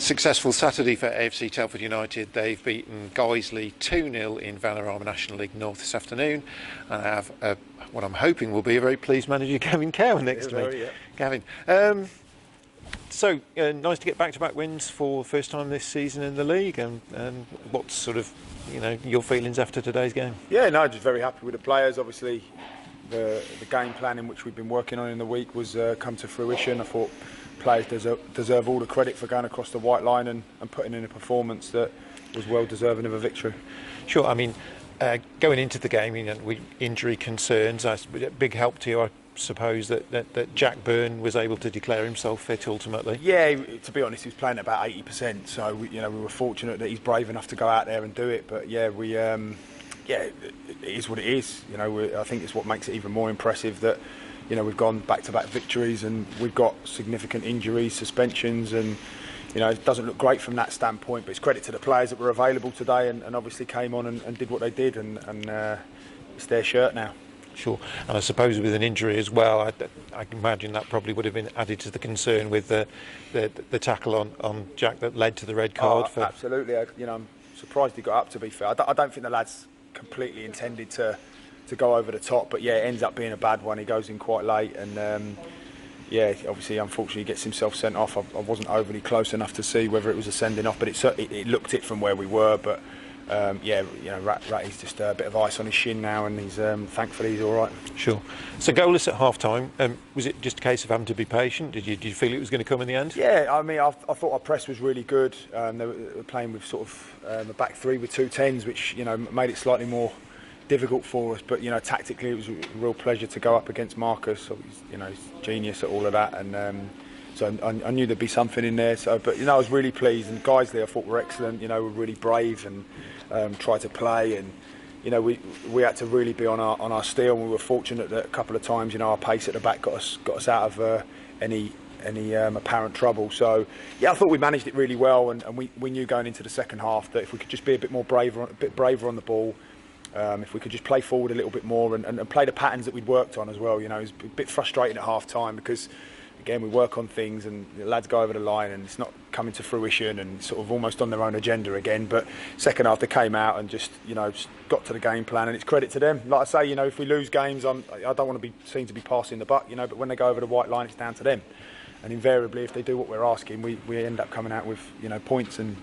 Successful Saturday for AFC Telford United. They've beaten Guiseley 2-0 in Vanarama National League North this afternoon. And I have what I'm hoping will be a very pleased manager, Gavin Cowan, next to me. Yeah. Gavin, nice to get back-to-back wins for the first time this season in the league. And what's sort of your feelings after today's game? Yeah, no, just very happy with the players. Obviously, the game plan in which we've been working on in the week was come to fruition. I thought players deserve all the credit for going across the white line and putting in a performance that was well deserving of a victory. Sure. I mean, going into the game, injury concerns. A big help to you, I suppose, that Jack Byrne was able to declare himself fit ultimately. Yeah, to be honest, he was playing at about 80%. So we were fortunate that he's brave enough to go out there and do it. But yeah, it is what it is. I think it's what makes it even more impressive that we've gone back-to-back victories and we've got significant injuries, suspensions, and it doesn't look great from that standpoint. But it's credit to the players that were available today and obviously came on and did what they did, and it's their shirt now. Sure, and I suppose with an injury as well, I can imagine that probably would have been added to the concern with the tackle on Jack that led to the red card. Absolutely, I'm surprised he got up. To be fair, I don't think the lads completely intended to go over the top, but yeah, it ends up being a bad one. He goes in quite late, and obviously, unfortunately, he gets himself sent off. I wasn't overly close enough to see whether it was a sending off, but it looked it from where we were. But Ratty's just a bit of ice on his shin now, and he's thankfully he's all right. Sure. So goalless at half time. Was it just a case of having to be patient? Did you feel it was going to come in the end? Yeah, I mean, I thought our press was really good. They were playing with sort of a back three with two tens, which made it slightly more difficult for us. But tactically, it was a real pleasure to go up against Marcus. So he's genius at all of that, and so I knew there'd be something in there. So, but I was really pleased. And Guiseley, I thought, were excellent. Were really brave and tried to play, and we had to really be on our steel. We were fortunate that a couple of times our pace at the back got us out of any apparent trouble. So yeah, I thought we managed it really well, and we knew going into the second half that if we could just be a bit braver on the ball, if we could just play forward a little bit more and play the patterns that we'd worked on as well. It was a bit frustrating at half time because again, we work on things and the lads go over the line and it's not coming to fruition and sort of almost on their own agenda again. But second half they came out and just got to the game plan, and it's credit to them. Like I say, if we lose games, I don't want to be seen to be passing the buck, but when they go over the white line, it's down to them. And invariably, if they do what we're asking, we end up coming out with points, and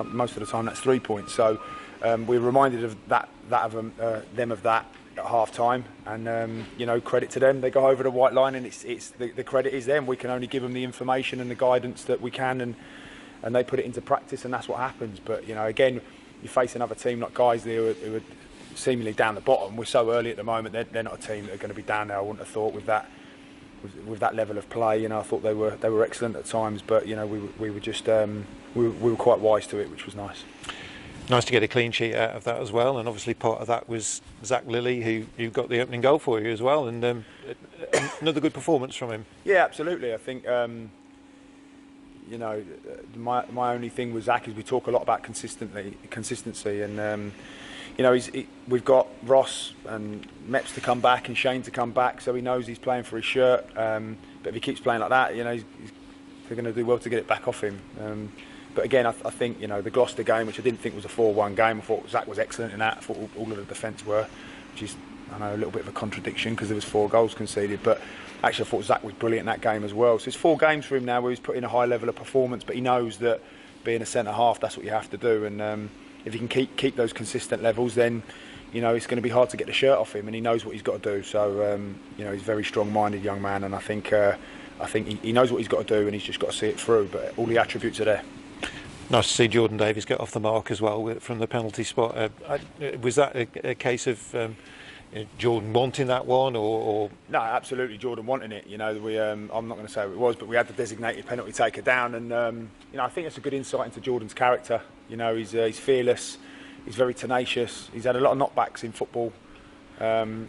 most of the time that's 3 points. So we're reminded of them of that at half time, and credit to them. They go over the white line, and it's the credit is them. We can only give them the information and the guidance that we can, and they put it into practice, and that's what happens. But again, you face another team like Guiseley who are seemingly down the bottom. We're so early at the moment; they're not a team that are going to be down there. I wouldn't have thought with that level of play. I thought they were excellent at times, but we were just we were quite wise to it, which was nice. Nice to get a clean sheet out of that as well, and obviously part of that was Zach Lilly, who got the opening goal for you as well, and another good performance from him. Yeah, absolutely. I think my only thing with Zach is we talk a lot about consistency, and we've got Ross and Meps to come back and Shane to come back, so he knows he's playing for his shirt. But if he keeps playing like that, they're going to do well to get it back off him. But again, I think the Gloucester game, which I didn't think was a 4-1 game, I thought Zach was excellent in that. I thought all of the defence were, which is a little bit of a contradiction because there was 4 goals conceded. But actually, I thought Zach was brilliant in that game as well. So it's 4 games for him now where he's put in a high level of performance, but he knows that being a centre half, that's what you have to do. And if he can keep those consistent levels, then it's going to be hard to get the shirt off him, and he knows what he's got to do. So he's a very strong-minded young man, and I think he knows what he's got to do, and he's just got to see it through. But all the attributes are there. Nice to see Jordan Davies get off the mark as well from the penalty spot. Was that a case of Jordan wanting that one, or? No, absolutely, Jordan wanting it. I'm not going to say who it was, but we had the designated penalty taker down, and I think it's a good insight into Jordan's character. He's fearless, he's very tenacious. He's had a lot of knockbacks in football, and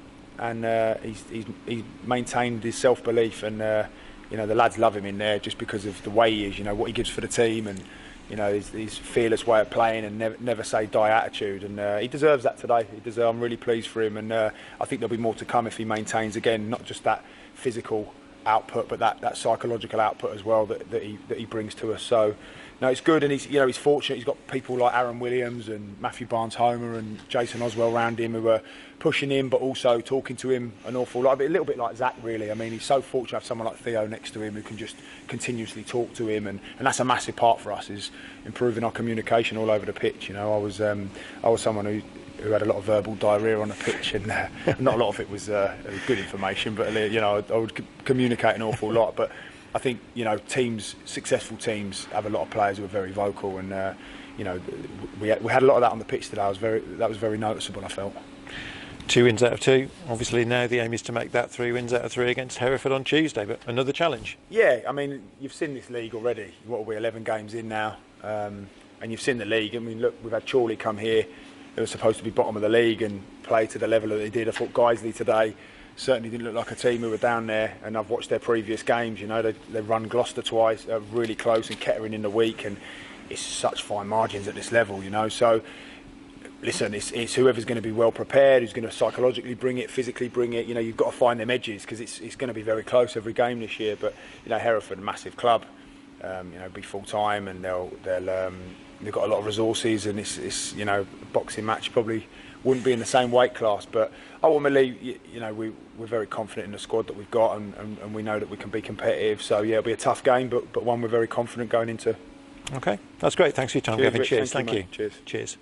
he's maintained his self-belief, and the lads love him in there just because of the way he is. What he gives for the team, and his fearless way of playing, and never say die attitude, and he deserves that today. I'm really pleased for him, and I think there'll be more to come if he maintains again not just that physical output, but that psychological output as well that he brings to us. So no, it's good, and he's fortunate. He's got people like Aaron Williams and Matthew Barnes-Homer and Jason Oswell around him who are pushing him, but also talking to him an awful lot. A little bit like Zach, really. I mean, he's so fortunate to have someone like Theo next to him who can just continuously talk to him, and that's a massive part for us, is improving our communication all over the pitch. You know, I was someone who had a lot of verbal diarrhea on the pitch, and not a lot of it was good information, but you know, I would communicate an awful lot. But I think, you know, successful teams have a lot of players who are very vocal, and you know, we had a lot of that on the pitch today. That was very noticeable, I felt. 2 wins out of 2. Obviously now the aim is to make that 3 wins out of 3 against Hereford on Tuesday, but another challenge. Yeah, I mean, you've seen this league already. What are we, 11 games in now? And you've seen the league. I mean, look, we've had Chorley come here. They were supposed to be bottom of the league and play to the level that they did. I thought Guiseley today certainly didn't look like a team who were down there, and I've watched their previous games. You know, they've run Gloucester twice, really close, and Kettering in the week, and it's such fine margins at this level, you know. So listen, it's whoever's going to be well prepared, who's going to psychologically bring it, physically bring it. You know, you've got to find them edges, because it's going to be very close every game this year. But you know, Hereford, a massive club, you know, be full time, and they've got a lot of resources, and it's you know, a boxing match probably wouldn't be in the same weight class, but ultimately, you know, we're very confident in the squad that we've got, and we know that we can be competitive. So yeah, it'll be a tough game, but one we're very confident going into. Okay, that's great. Thanks for your time, Cheers, Gavin. Rich. Cheers. Thank you. Cheers.